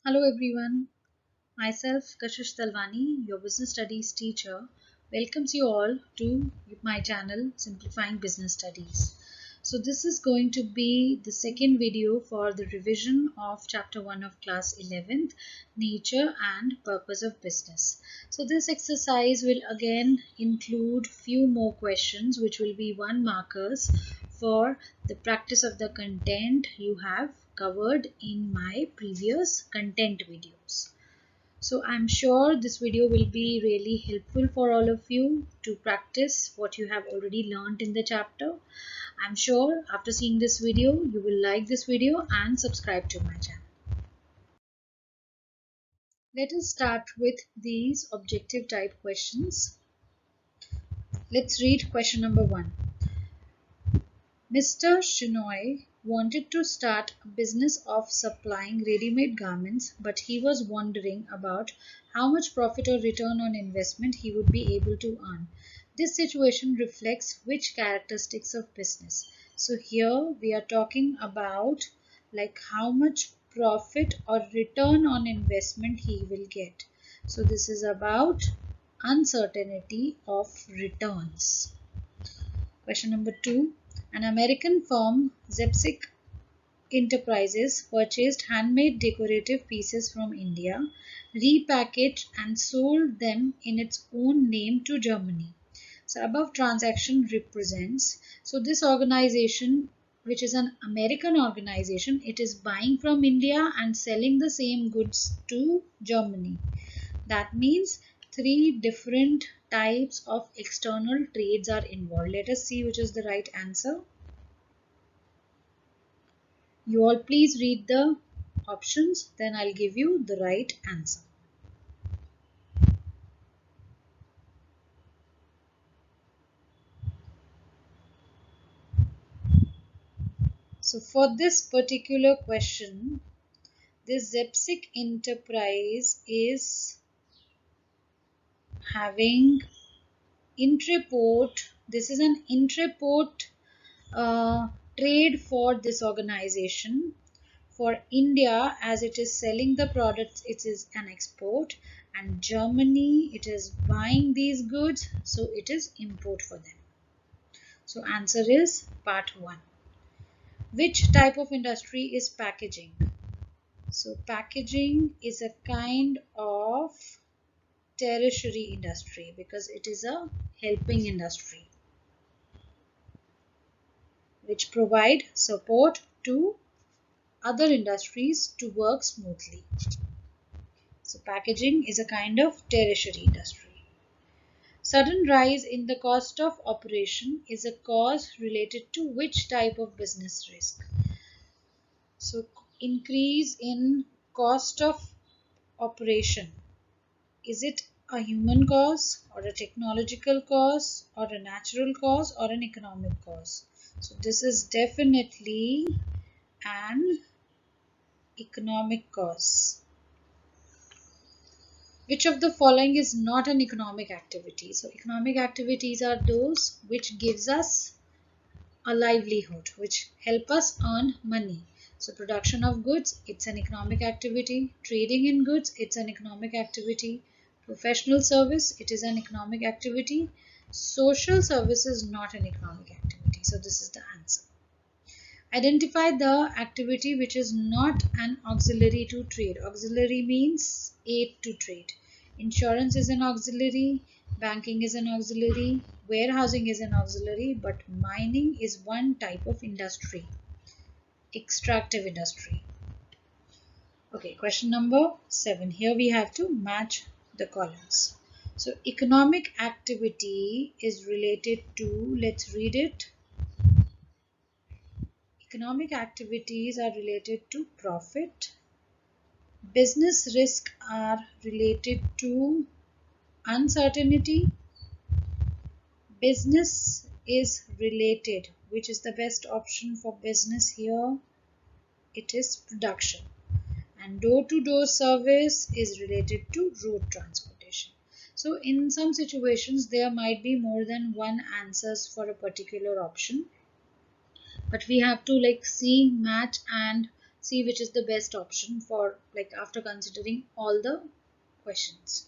Hello everyone, myself Kashish Talwani, your business studies teacher, welcomes you all to my channel Simplifying Business Studies. So this is going to be the second video for the revision of chapter 1 of class 11th, Nature and Purpose of Business. So this exercise will again include few more questions which will be 1 markers for the practice of the content you have covered in my previous content videos. So I'm sure this video will be really helpful for all of you to practice what you have already learned in the chapter. I'm sure after seeing this video, you will like this video and subscribe to my channel. Let us start with these objective type questions. Let's read question number 1. Mr. Shinoy wanted to start a business of supplying ready-made garments, but he was wondering about how much profit or return on investment he would be able to earn. This situation reflects which characteristics of business? So here we are talking about like how much profit or return on investment he will get. So this is about uncertainty of returns. Question number 2. An American firm, Zepsic Enterprises, purchased handmade decorative pieces from India, repackaged and sold them in its own name to Germany. So above transaction represents, so this organization, which is an American organization, it is buying from India and selling the same goods to Germany. That means 3 different types of external trades are involved. Let us see which is the right answer. You all please read the options, then I'll give you the right answer. So for this particular question, this Zepsic enterprise is having intraport. This is an intraport trade for this organization. For India, as it is selling the products, it is an export, and Germany, it is buying these goods, so it is import for them. So answer is part 1. Which type of industry is packaging? So packaging is a kind of tertiary industry because it is a helping industry which provide support to other industries to work smoothly. So packaging is a kind of tertiary industry. Sudden rise in the cost of operation is a cause related to which type of business risk? So increase in cost of operation, is it a human cause or a technological cause or a natural cause or an economic cause? So this is definitely an economic cause. Which of the following is not an economic activity? So economic activities are those which gives us a livelihood, which help us earn money. So production of goods, it's an economic activity. Trading in goods, it's an economic activity. Professional service, it is an economic activity. Social service is not an economic activity. So this is the answer. Identify the activity which is not an auxiliary to trade. Auxiliary means aid to trade. Insurance is an auxiliary, banking is an auxiliary, warehousing is an auxiliary, but mining is one type of industry, extractive industry. Okay, question number 7. Here we have to match the columns. So economic activity is related to, let's read it. Economic activities are related to profit. Business risk are related to uncertainty. Business is related. Which is the best option for business here? It is production. And door-to-door service is related to road transportation. So in some situations there might be more than one answers for a particular option. But we have to like see, match and see which is the best option for, like, after considering all the questions.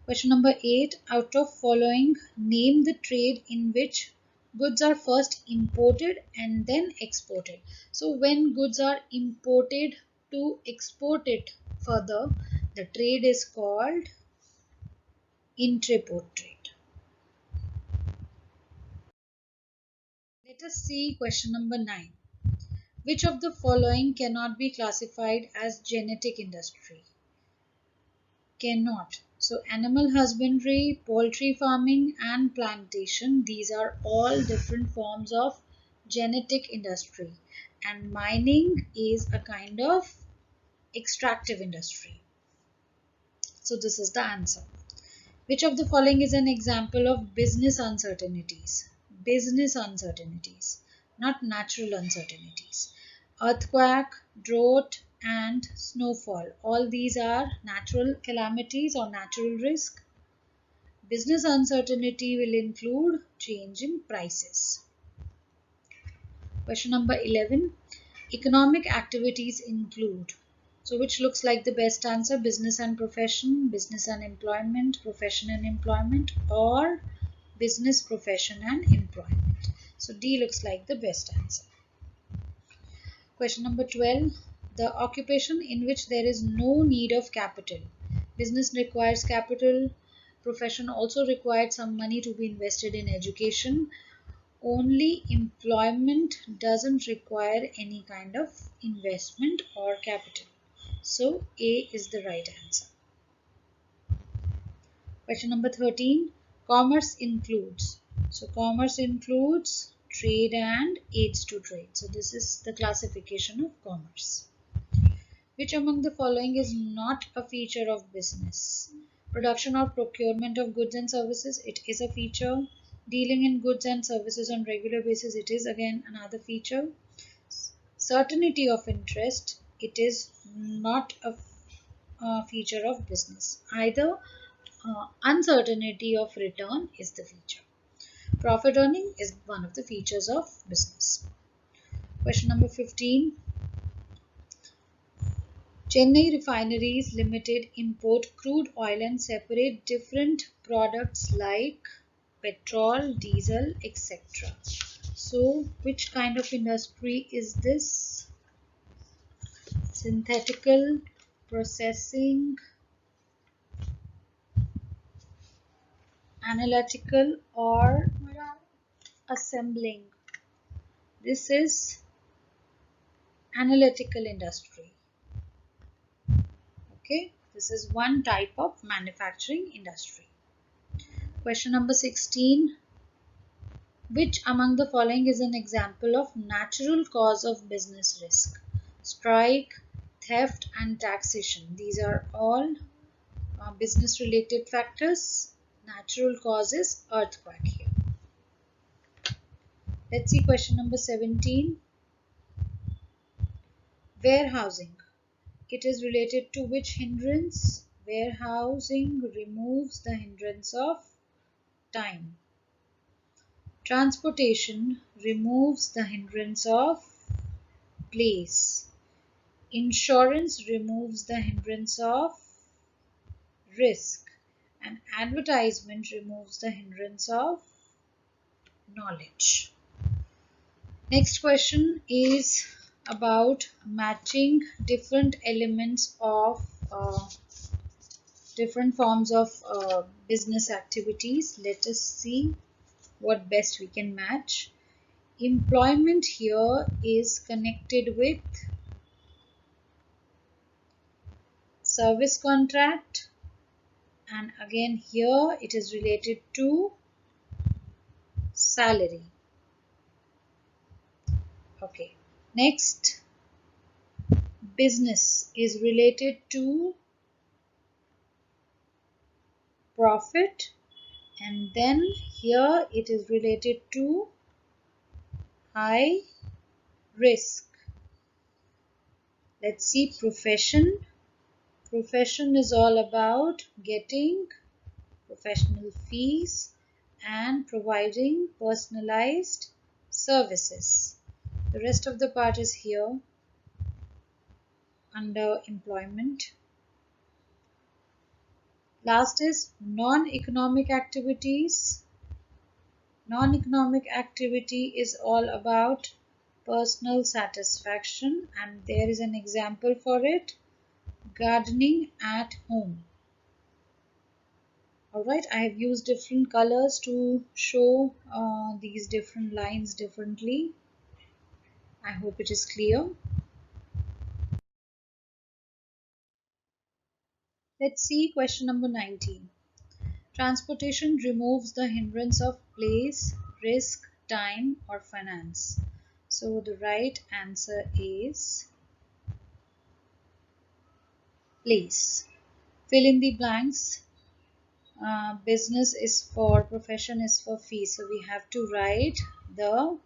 Question number 8. Out of following, name the trade in which goods are first imported and then exported. So when goods are imported to export it further, the trade is called intraport trade. Let us see question number 9. Which of the following cannot be classified as genetic industry? Cannot. So animal husbandry, poultry farming and plantation, these are all different forms of genetic industry, and mining is a kind of extractive industry. So this is the answer. Which of the following is an example of business uncertainties? Business uncertainties, not natural uncertainties. Earthquake, drought, and snowfall. All these are natural calamities or natural risk. Business uncertainty will include change in prices. Question number 11. Economic activities include. So which looks like the best answer? Business and profession, business and employment, profession and employment, or business, profession and employment. So D looks like the best answer. Question number 12. The occupation in which there is no need of capital. Business requires capital. Profession also required some money to be invested in education. Only employment doesn't require any kind of investment or capital. So A is the right answer. Question number 13. Commerce includes. So commerce includes trade and aids to trade. So this is the classification of commerce. Which among the following is not a feature of business? Production or procurement of goods and services, it is a feature. Dealing in goods and services on regular basis, it is again another feature. Certainty of interest, it is not a feature of business. Either uncertainty of return is the feature. Profit earning is one of the features of business. Question number 15. Chennai Refineries Limited import crude oil and separate different products like petrol, diesel, etc. So which kind of industry is this? Synthetical, processing, analytical, or assembling? This is analytical industry. Okay, this is one type of manufacturing industry. Question number 16. Which among the following is an example of natural cause of business risk? Strike, theft and taxation. These are all business related factors. Natural cause is earthquake here. Let's see question number 17. Warehousing. It is related to which hindrance? Warehousing removes the hindrance of time. Transportation removes the hindrance of place. Insurance removes the hindrance of risk. And advertisement removes the hindrance of knowledge. Next question is about matching different elements of different forms of business activities. Let us see what best we can match. Employment here is connected with service contract, and again here it is related to salary. Okay, next, business is related to profit, and then here it is related to high risk. Let's see profession. Profession is all about getting professional fees and providing personalized services. The rest of the part is here. under employment. Last is non-economic activities. Non-economic activity is all about personal satisfaction, and there is an example for it: gardening at home. Alright, I have used different colors to show these different lines differently. I hope it is clear. Let's see question number 19. Transportation removes the hindrance of place, risk, time, or finance. So the right answer is place. Fill in the blanks. Business is for, profession is for fee. So we have to write the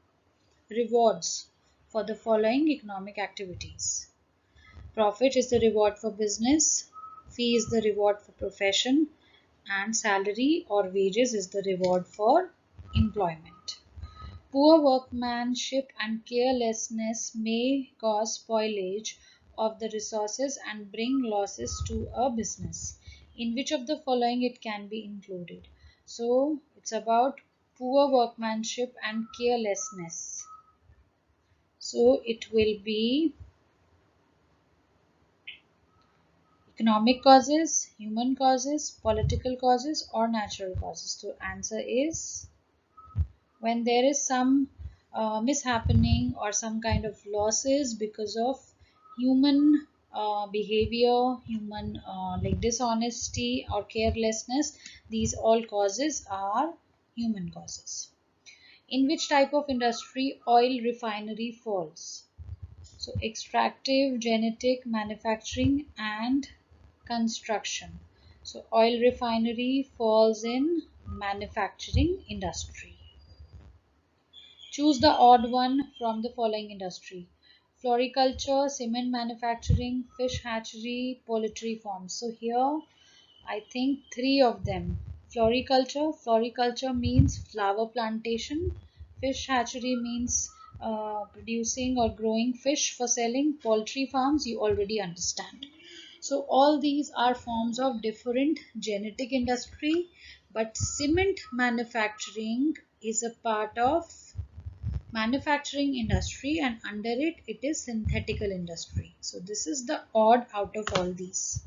rewards for the following economic activities. Profit is the reward for business, fee is the reward for profession, and salary or wages is the reward for employment. Poor workmanship and carelessness may cause spoilage of the resources and bring losses to a business. In which of the following it can be included? So it's about poor workmanship and carelessness. So it will be economic causes, human causes, political causes, or natural causes. So answer is when there is some mishappening or some kind of losses because of human behavior, human like dishonesty or carelessness. These all causes are human causes. In which type of industry oil refinery falls? So extractive, genetic, manufacturing, and construction. So oil refinery falls in manufacturing industry. Choose the odd one from the following industry: floriculture, cement manufacturing, fish hatchery, poultry farms. So here I think three of them. Floriculture means flower plantation. Fish hatchery means producing or growing fish for selling. Poultry farms, you already understand. So all these are forms of different genetic industry, but cement manufacturing is a part of manufacturing industry, and under it it is synthetical industry. So this is the odd out of all these.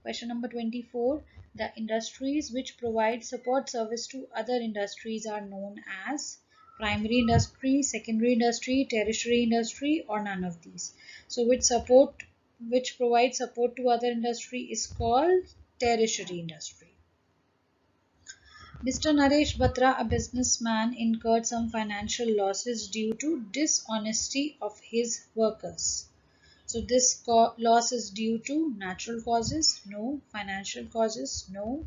Question number 24. The industries which provide support service to other industries are known as primary industry, secondary industry, tertiary industry, or none of these. So which provides support to other industry is called tertiary industry. Mr. Naresh Batra, a businessman, incurred some financial losses due to dishonesty of his workers. So this loss is due to natural causes? No. Financial causes? No.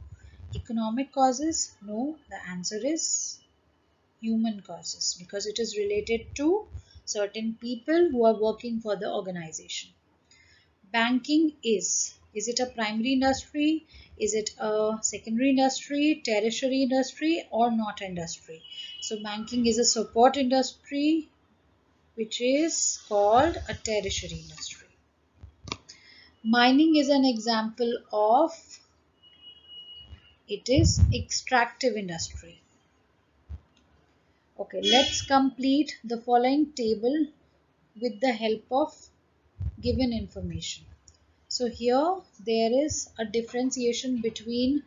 Economic causes? No. The answer is human causes, because it is related to certain people who are working for the organization. Banking is it a primary industry? Is it a secondary industry, tertiary industry, or not industry? So banking is a support industry, which is called a tertiary industry. Mining is an example of, it is extractive industry. Okay, let's complete the following table with the help of given information. So here there is a differentiation between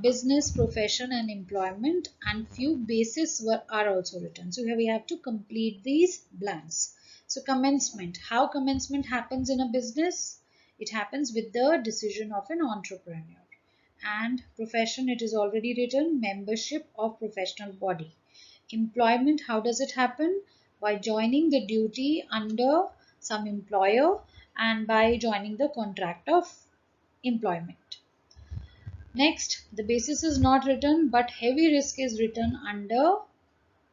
business, profession, and employment, and few bases are also written. So here we have to complete these blanks. So commencement, how commencement happens in a business? It happens with the decision of an entrepreneur. And profession, it is already written, membership of professional body. Employment, how does it happen? By joining the duty under some employer and by joining the contract of employment. Next, the basis is not written, but heavy risk is written under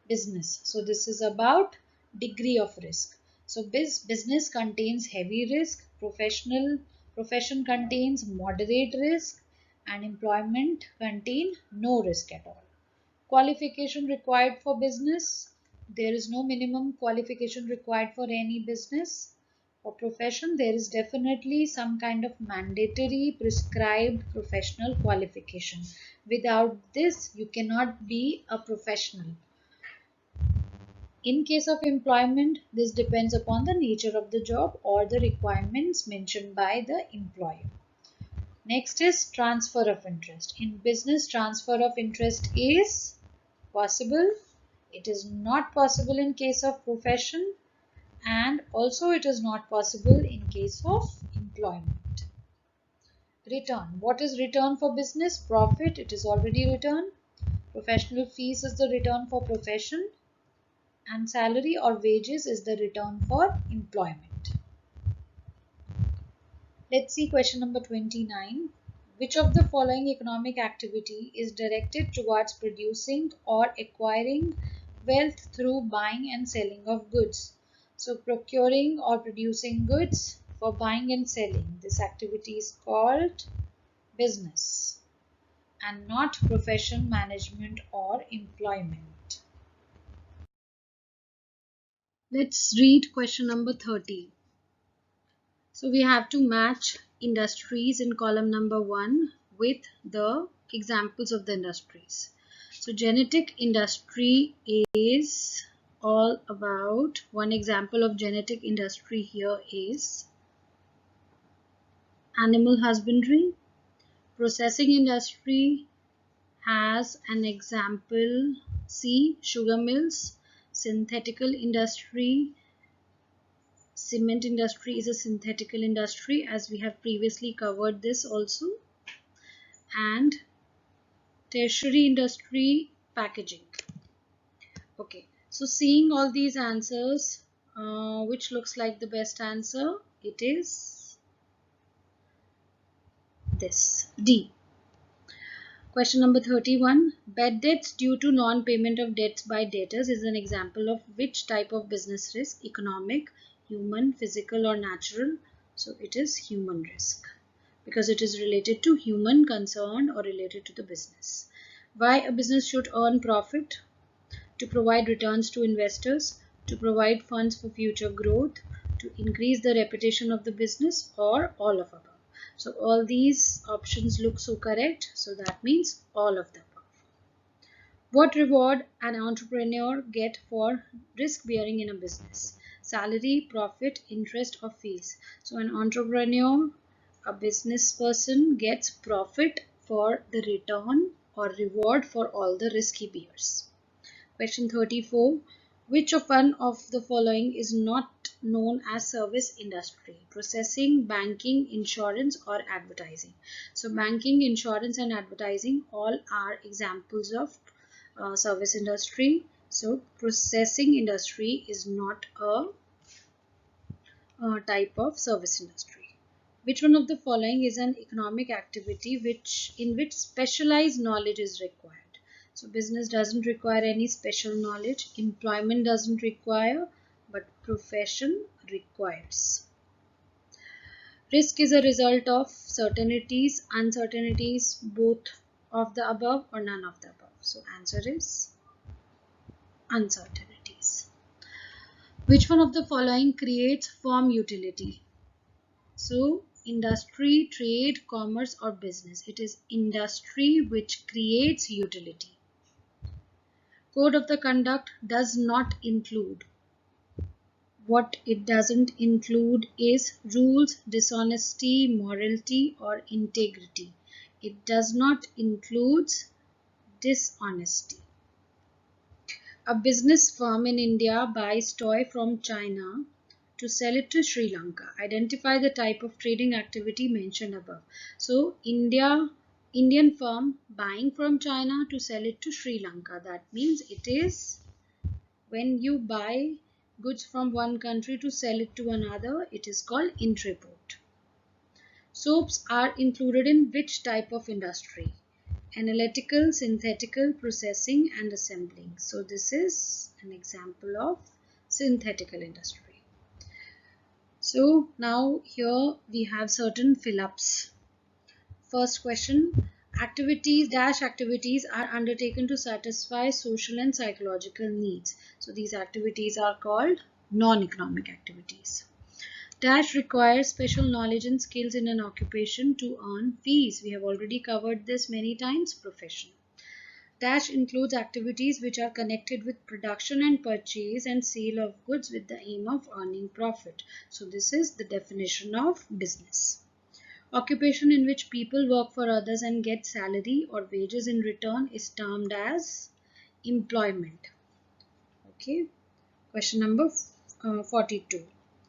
business. So this is about degree of risk. So business contains heavy risk, profession contains moderate risk, and employment contain no risk at all. Qualification required for business: there is no minimum qualification required for any business. For profession, there is definitely some kind of mandatory prescribed professional qualification. Without this, you cannot be a professional. In case of employment, this depends upon the nature of the job or the requirements mentioned by the employer. Next is transfer of interest. In business, transfer of interest is possible. It is not possible in case of profession, and also it is not possible in case of employment. Return. What is return for business? Profit. It is already returned. Professional fees is the return for profession, and salary or wages is the return for employment. Let's see question number 29. Which of the following economic activity is directed towards producing or acquiring wealth through buying and selling of goods? So procuring or producing goods for buying and selling. This activity is called business and not profession, management or employment. Let's read question number 30. So we have to match industries in column number 1 with the examples of the industries. So genetic industry is all about, one example of genetic industry here is animal husbandry. Processing industry has an example C, sugar mills. Synthetical industry, cement industry is a synthetical industry, as we have previously covered this also. And tertiary industry, packaging. Okay, so seeing all these answers, which looks like the best answer? It is this, D. Question number 31. Bad debts due to non-payment of debts by debtors is an example of which type of business risk? Economic, human, physical or natural? So it is human risk, because it is related to human concern or related to the business. Why a business should earn profit? To provide returns to investors, to provide funds for future growth, to increase the reputation of the business, or all of above. So all these options look so correct, so that means all of the above. What reward an entrepreneur get for risk bearing in a business? Salary, profit, interest or fees? So an entrepreneur, a business person, gets profit for the return or reward for all the risk he bears. Question 34. Which of one of the following is not known as service industry? Processing, banking, insurance or advertising? So banking, insurance and advertising all are examples of service industry. So processing industry is not a type of service industry. Which one of the following is an economic activity in which specialized knowledge is required? So business doesn't require any special knowledge, employment doesn't require, but profession requires. Risk is a result of certainties, uncertainties, both of the above or none of the above. So answer is uncertainties. Which one of the following creates firm utility? So industry, trade, commerce or business. It is industry which creates utility. Code of the conduct does not include. What it doesn't include is rules, dishonesty, morality or integrity. It does not include dishonesty. A business firm in India buys toy from China to sell it to Sri Lanka. Identify the type of trading activity mentioned above. So Indian firm buying from China to sell it to Sri Lanka. That means it is when you buy goods from one country to sell it to another, it is called intraport. Soaps are included in which type of industry? Analytical, synthetical, processing and assembling. So this is an example of synthetical industry. So now here we have certain fill-ups. First question, activities are undertaken to satisfy social and psychological needs. So these activities are called non-economic activities. Dash requires special knowledge and skills in an occupation to earn fees. We have already covered this many times. Profession. Dash includes activities which are connected with production and purchase and sale of goods with the aim of earning profit. So this is the definition of business. Occupation in which people work for others and get salary or wages in return is termed as employment. Okay. Question number 42.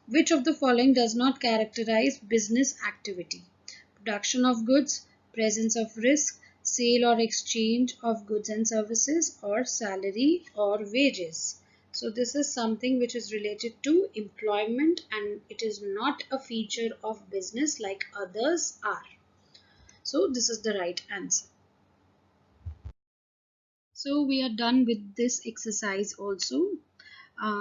Which of the following does not characterize business activity? Production of goods, presence of risk, sale or exchange of goods and services, or salary or wages. So this is something which is related to employment and it is not a feature of business like others are. So this is the right answer. So we are done with this exercise also.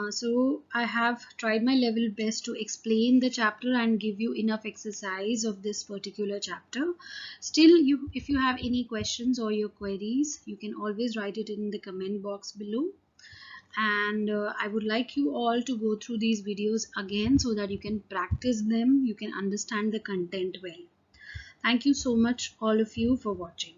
So I have tried my level best to explain the chapter and give you enough exercise of this particular chapter. Still, if you have any questions or your queries, you can always write it in the comment box below. And I would like you all to go through these videos again so that you can practice them, you can understand the content well. Thank you so much all of you for watching.